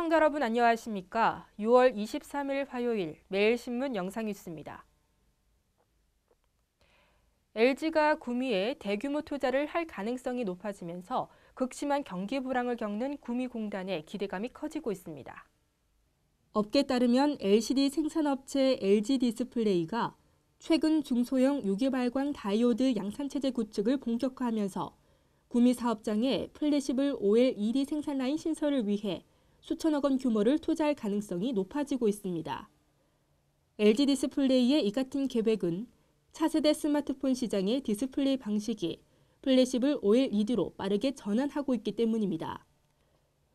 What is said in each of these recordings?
시청자 여러분 안녕하십니까? 6월 23일 화요일 매일신문 영상뉴스입니다. LG가 구미에 대규모 투자를 할 가능성이 높아지면서 극심한 경기 불황을 겪는 구미공단의 기대감이 커지고 있습니다. 업계에 따르면 LCD 생산업체 LG디스플레이가 최근 중소형 유기발광 다이오드 양산체제 구축을 본격화하면서 구미 사업장에 플래시블 OLED 생산 라인 신설을 위해 수천억 원 규모를 투자할 가능성이 높아지고 있습니다. LG디스플레이의 이 같은 계획은 차세대 스마트폰 시장의 디스플레이 방식이 플래시블 OLED로 빠르게 전환하고 있기 때문입니다.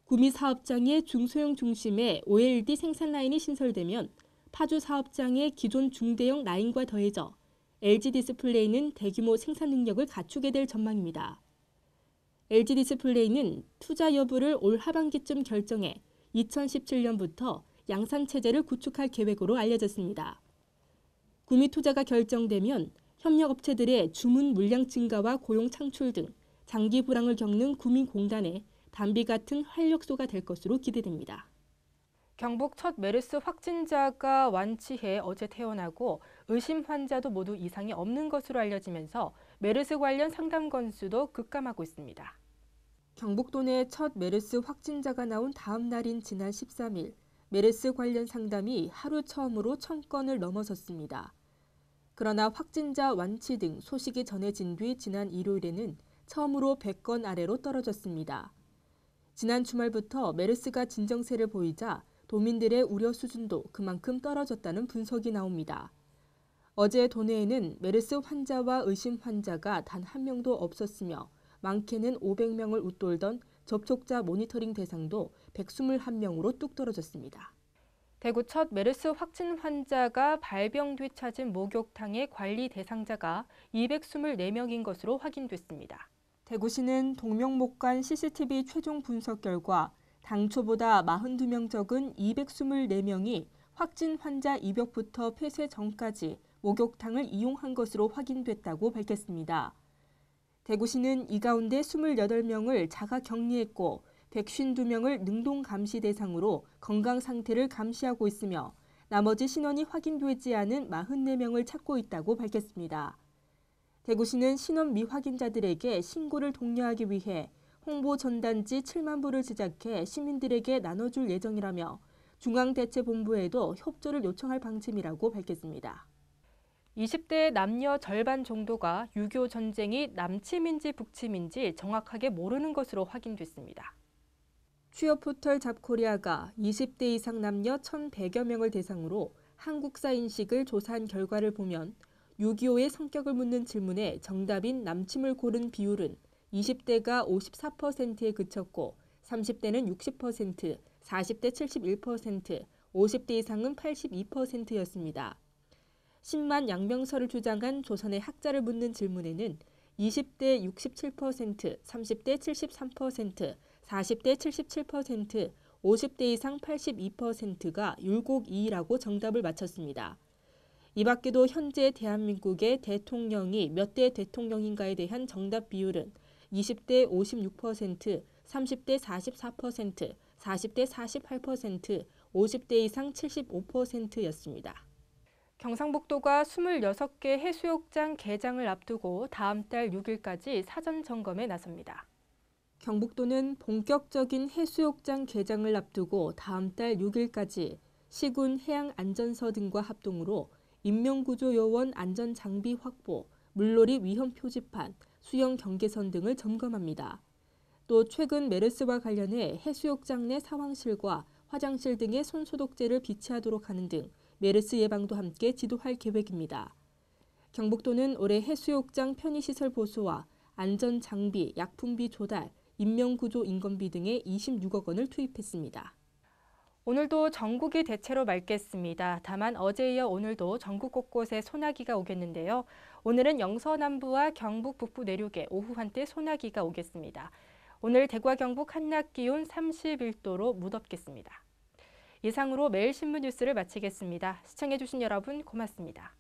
구미 사업장의 중소형 중심의 OLED 생산 라인이 신설되면 파주 사업장의 기존 중대형 라인과 더해져 LG디스플레이는 대규모 생산 능력을 갖추게 될 전망입니다. LG디스플레이는 투자 여부를 올 하반기쯤 결정해 2017년부터 양산체제를 구축할 계획으로 알려졌습니다. 구미 투자가 결정되면 협력업체들의 주문 물량 증가와 고용 창출 등 장기 불황을 겪는 구미공단에 담비 같은 활력소가 될 것으로 기대됩니다. 경북 첫 메르스 확진자가 완치해 어제 퇴원하고 의심 환자도 모두 이상이 없는 것으로 알려지면서 메르스 관련 상담 건수도 급감하고 있습니다. 경북도 내 첫 메르스 확진자가 나온 다음 날인 지난 13일, 메르스 관련 상담이 하루 처음으로 1000건을 넘어섰습니다. 그러나 확진자 완치 등 소식이 전해진 뒤 지난 일요일에는 처음으로 100건 아래로 떨어졌습니다. 지난 주말부터 메르스가 진정세를 보이자 도민들의 우려 수준도 그만큼 떨어졌다는 분석이 나옵니다. 어제 도내에는 메르스 환자와 의심 환자가 단 한 명도 없었으며 많게는 500명을 웃돌던 접촉자 모니터링 대상도 121명으로 뚝 떨어졌습니다. 대구 첫 메르스 확진 환자가 발병 뒤 찾은 목욕탕의 관리 대상자가 224명인 것으로 확인됐습니다. 대구시는 동명목관 CCTV 최종 분석 결과 당초보다 42명 적은 224명이 확진 환자 입역부터 폐쇄 전까지 목욕탕을 이용한 것으로 확인됐다고 밝혔습니다. 대구시는 이 가운데 28명을 자가 격리했고 152명을 능동 감시 대상으로 건강 상태를 감시하고 있으며 나머지 신원이 확인되지 않은 44명을 찾고 있다고 밝혔습니다. 대구시는 신원 미확인자들에게 신고를 독려하기 위해 홍보 전단지 7만 부를 제작해 시민들에게 나눠줄 예정이라며 중앙대책본부에도 협조를 요청할 방침이라고 밝혔습니다. 20대 남녀 절반 정도가 6.25 전쟁이 남침인지 북침인지 정확하게 모르는 것으로 확인됐습니다. 취업 포털 잡코리아가 20대 이상 남녀 1,100여 명을 대상으로 한국사 인식을 조사한 결과를 보면 6.25의 성격을 묻는 질문에 정답인 남침을 고른 비율은 20대가 54%에 그쳤고 30대는 60%, 40대 71%, 50대 이상은 82%였습니다. 10만 양명설을 주장한 조선의 학자를 묻는 질문에는 20대 67%, 30대 73%, 40대 77%, 50대 이상 82%가 율곡이라고 정답을 맞췄습니다. 이 밖에도 현재 대한민국의 대통령이 몇 대 대통령인가에 대한 정답 비율은 20대 56%, 30대 44%, 40대 48%, 50대 이상 75%였습니다. 경상북도가 26개 해수욕장 개장을 앞두고 다음 달 6일까지 사전 점검에 나섭니다. 경북도는 본격적인 해수욕장 개장을 앞두고 다음 달 6일까지 시군 해양안전서 등과 합동으로 인명구조요원 안전장비 확보, 물놀이 위험 표지판, 수영 경계선 등을 점검합니다. 또 최근 메르스와 관련해 해수욕장 내 사황실과 화장실 등에 손소독제를 비치하도록 하는 등 메르스 예방도 함께 지도할 계획입니다. 경북도는 올해 해수욕장 편의시설 보수와 안전장비, 약품비 조달, 인명구조 인건비 등에 26억 원을 투입했습니다. 오늘도 전국이 대체로 맑겠습니다. 다만 어제에 이어 오늘도 전국 곳곳에 소나기가 오겠는데요. 오늘은 영서남부와 경북 북부 내륙에 오후 한때 소나기가 오겠습니다. 오늘 대구와 경북 한낮 기온 31도로 무덥겠습니다. 이상으로 매일신문 뉴스를 마치겠습니다. 시청해주신 여러분 고맙습니다.